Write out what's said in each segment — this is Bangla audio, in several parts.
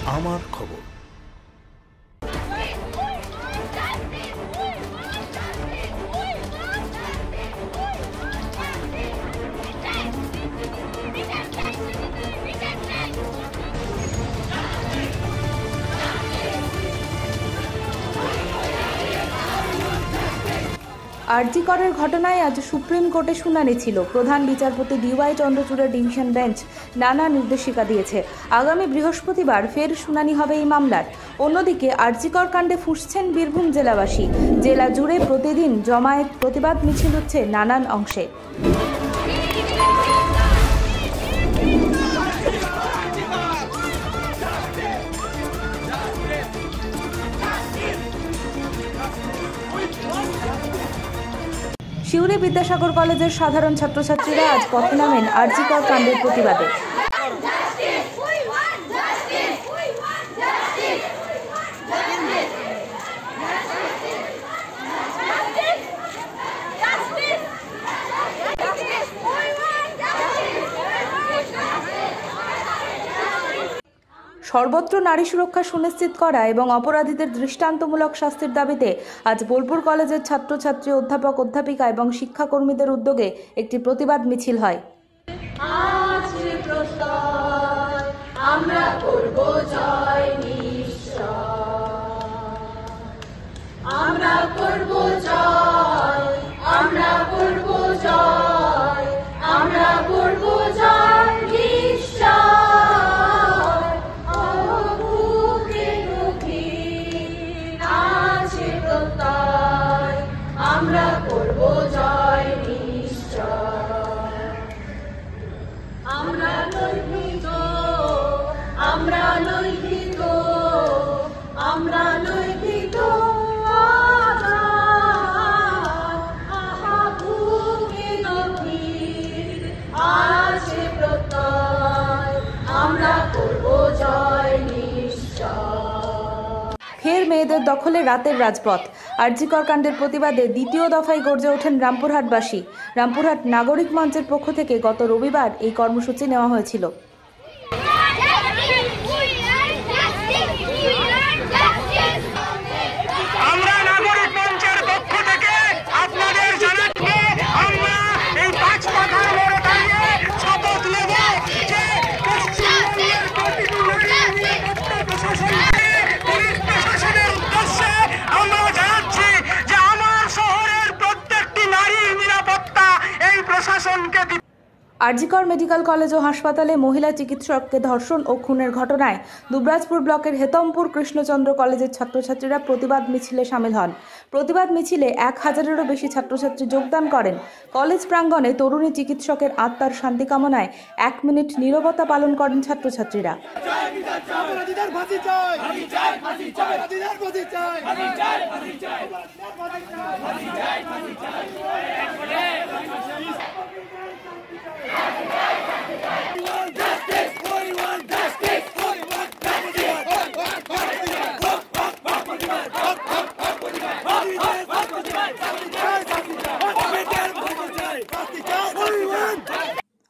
আমার খবর। আরজি করের ঘটনায় আজ সুপ্রিম কোর্টে শুনানি ছিল। প্রধান বিচারপতি ডিওয়াই চন্দ্রচূড়ের ডিভিশন বেঞ্চ নানা নির্দেশিকা দিয়েছে। আগামী বৃহস্পতিবার ফের শুনানি হবে এই মামলার। অন্যদিকে আরজি কর কাণ্ডে ফুঁসছেন বীরভূম জেলাবাসী। জেলা জুড়ে প্রতিদিন জমায়েত, প্রতিবাদ মিছিল হচ্ছে নানান অংশে। সিউড়ি বিদ্যাসাগর কলেজের সাধারণ ছাত্রছাত্রীরা আজ পথে নামেন আরজি কর কাণ্ডের প্রতিবাদে। সর্বত্র নারী সুরক্ষা সুনিশ্চিত করা এবং অপরাধীদের দৃষ্টান্তমূলক শাস্তির দাবিতে আজ বোলপুর কলেজের ছাত্রছাত্রী, অধ্যাপক, অধ্যাপিকা এবং শিক্ষাকর্মীদের উদ্যোগে একটি প্রতিবাদ মিছিল হয়। আমরা করব জয় নিশ্চয়, আমরা করব জয়, আমরা করব জয়, আমরা করব জয় নিশ্চয়। আমরা করব জয় নিশ্চয়, আমরা লইব, আমরা লইব, আমরা লইব আহা ভূমি নদীর আছে প্রত্যয়, আমরা করব জয় নিশ্চয়। ফের মেয়েদের দখলে রাতের রাজপথ। আরজি কর কাণ্ডের প্রতিবাদে দ্বিতীয় দফায় গর্জে ওঠেন রামপুরহাটবাসী। রামপুরহাট নাগরিক মঞ্চের পক্ষ থেকে গত রবিবার এই কর্মসূচি নেওয়া হয়েছিল। আমরা নাগরিক মঞ্চের পক্ষ থেকে আপনাদের জানাচ্ছি, আমরা এই পাঁচপাখার মোড়ে দাঁড়িয়ে শপথ নেব যে পশ্চিমবঙ্গের প্রতিটি নারী নিরাপত্তা প্রশাসনকে, পুলিশ প্রশাসনের উদ্দেশ্যে আমরা জানাচ্ছি যে আমার শহরের প্রত্যেকটি নারীর নিরাপত্তা এই প্রশাসনকে। আরজি কর মেডিকেল কলেজ ও হাসপাতালে মহিলা চিকিৎসককে ধর্ষণ ও খুনের ঘটনায় দুবরাজপুর ব্লকের হেতমপুর কৃষ্ণচন্দ্র কলেজের ছাত্রছাত্রীরা প্রতিবাদ মিছিলে সামিল হন। প্রতিবাদ মিছিলে 1000-এরও বেশি ছাত্রছাত্রী যোগদান করেন। কলেজ প্রাঙ্গণে তরুণী চিকিৎসকের আত্মার শান্তি কামনায় 1 মিনিট নীরবতা পালন করেন ছাত্রছাত্রীরা।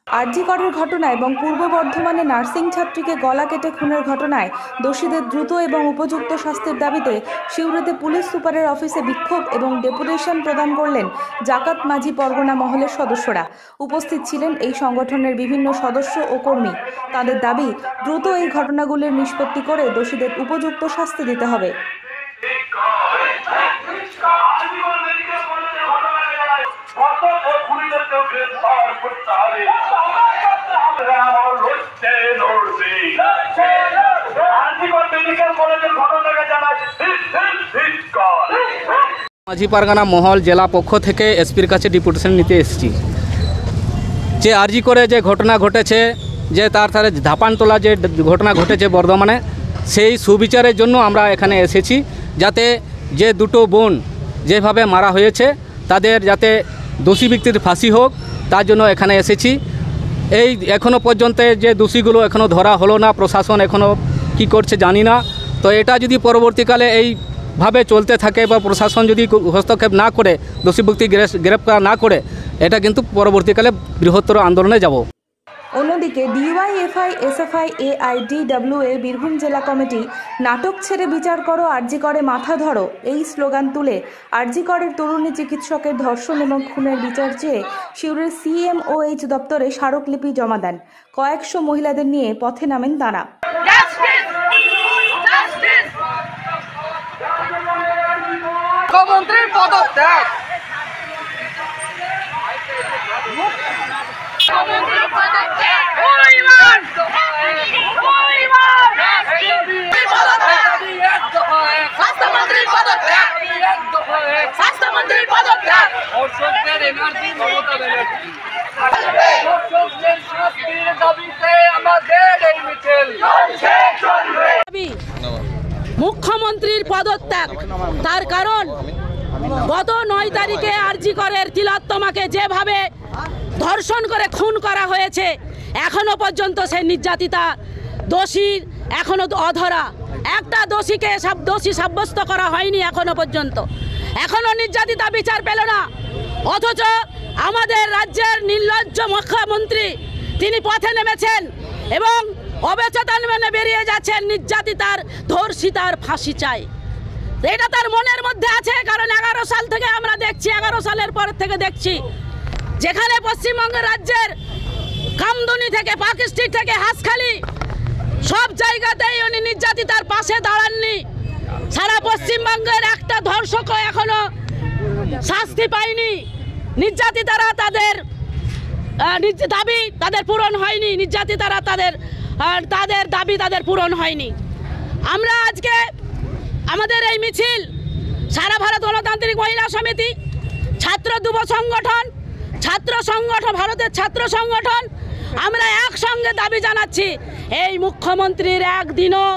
আরজি করের ঘটনা এবং পূর্ব বর্ধমানে নার্সিং ছাত্রীকে গলা কেটে খুনের ঘটনায় দোষীদের দ্রুত এবং উপযুক্ত শাস্তির দাবিতে সিউড়িতে পুলিশ সুপারের অফিসে বিক্ষোভ এবং ডেপুটেশন প্রদান করলেন জাকাত মাঝি পরগনা মহলের সদস্যরা। উপস্থিত ছিলেন এই সংগঠনের বিভিন্ন সদস্য ও কর্মী। তাদের দাবি, দ্রুত এই ঘটনাগুলির নিষ্পত্তি করে দোষীদের উপযুক্ত শাস্তি দিতে হবে। মাঝি পারগানা মহল জেলা পক্ষ থেকে এসপির কাছে ডেপুটেশন নিতে এসেছি যে আরজি করে যে ঘটনা ঘটেছে, যে তার সাথে ধাপানতলা যে ঘটনা ঘটেছে বর্ধমানে, সেই সুবিচারের জন্য আমরা এখানে এসেছি, যাতে যে দুটো বোন যেভাবে মারা হয়েছে তাদের যাতে দোষী ব্যক্তির ফাঁসি হোক, তার জন্য এখানে এসেছি। এই এখনও পর্যন্ত যে দোষীগুলো এখনও ধরা হলো না, প্রশাসন এখনও কি করছে জানি না। তো এটা যদি পরবর্তীকালে এইভাবে চলতে থাকে বা প্রশাসন যদি হস্তক্ষেপ না করে, দোষী ব্যক্তি গ্রেপ্তার না করে, এটা কিন্তু পরবর্তীকালে বৃহত্তর আন্দোলনে যাব। অন্যদিকে ডিওয়াইএফআই, এসএফআই, এআইডিডব্লিউএ বীরভূম জেলা কমিটি নাটক ছেড়ে বিচার করো, আরজি করে মাথা ধরো এই স্লোগান তুলে আরজি করের তরুণী চিকিৎসকের ধর্ষণ এবং খুনের বিচার চেয়ে সিউড়ির সিএমওএইচ দপ্তরে স্মারকলিপি জমা দেন। কয়েকশো মহিলাদের নিয়ে পথে নামেন তারা। মুখ্যমন্ত্রীর পদত্যাগ, স্বাস্থ্যমন্ত্রীর পদত্যাগ, স্বাস্থ্যমন্ত্রীর পদত্যাগ, দর্শকদের এনার্জি মমতা ব্যানার্জি, দর্শকদের শাস্তির দাবিতে আমাদের এই মিছিল চলবে। মুখ্যমন্ত্রীর পদত্যাগ, তার কারণ গত 9 তারিখে আরজি করের তিলোত্তমাকে যেভাবে ধর্ষণ করে খুন করা হয়েছে, এখনো পর্যন্ত সে নির্যাতিতা দোষী এখনো অধরা। একটা দোষীকে দোষী সাব্যস্ত করা হয়নি এখনো পর্যন্ত, এখনো নির্যাতিতা বিচার পেল না। অথচ আমাদের রাজ্যের নির্লজ্জ মুখ্যমন্ত্রী তিনি পথে নেমেছেন এবং অবচেতন মেনে বেরিয়ে যাচ্ছেন নির্যাতিতার ধর্ষিতার ফাঁসি চাই। এটা তার মনের মধ্যে আছে, কারণ 11 সাল থেকে আমরা দেখছি, 11 সালের পর থেকে দেখছি যেখানে পশ্চিমবঙ্গ রাজ্যের কামদুনি থেকে পাকিস্তান থেকে হাঁসখালি সব জায়গাতেই উনি নির্যাতিতার পাশে দাঁড়াননি। সারা পশ্চিমবঙ্গের একটা ধর্ষকও এখনো শাস্তি পায়নি। নির্যাতিতারা তাদের দাবি তাদের পূরণ হয়নি, নির্যাতিতারা তাদের দাবি তাদের পূরণ হয়নি। আমরা আজকে আমাদের এই মিছিল সারা ভারত গণতান্ত্রিক মহিলা সমিতি, ছাত্র যুব সংগঠন, ভারতের ছাত্র সংগঠন, আমরা একসঙ্গে দাবি জানাচ্ছি এই মুখ্যমন্ত্রীর একদিনও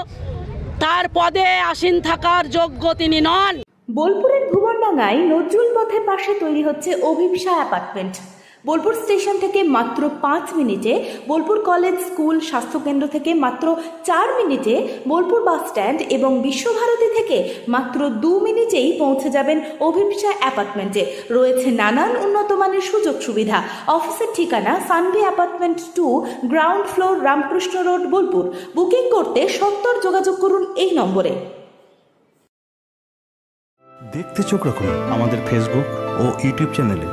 তার পদে আসীন থাকার যোগ্য তিনি নন। বোলপুরের ভুবনডাঙ্গায় নজরুল পথের পাশে তৈরি হচ্ছে অভিপ্সা অ্যাপার্টমেন্ট। বোলপুর স্টেশন থেকে মাত্র 5 মিনিটে, বোলপুর কলেজ, স্কুল, স্বাস্থ্যকেন্দ্র থেকে মাত্র 4 মিনিটে, বোলপুর বাস স্ট্যান্ড এবং বিশ্বভারতী থেকে মাত্র 2 মিনিটেই পৌঁছে যাবেন অভিপ্সা অ্যাপার্টমেন্টে। রয়েছে নানান উন্নত মানের সুযোগ সুবিধা। অফিসের ঠিকানা Sanvi apartment 2, ground floor, Ramakrishna road, Bolpur. Booking করতে সত্তর যোগাযোগ করুন এই নম্বরে। দেখতে চোখ রাখুন আমাদের ফেসবুক ও ইউটিউব চ্যানেলে।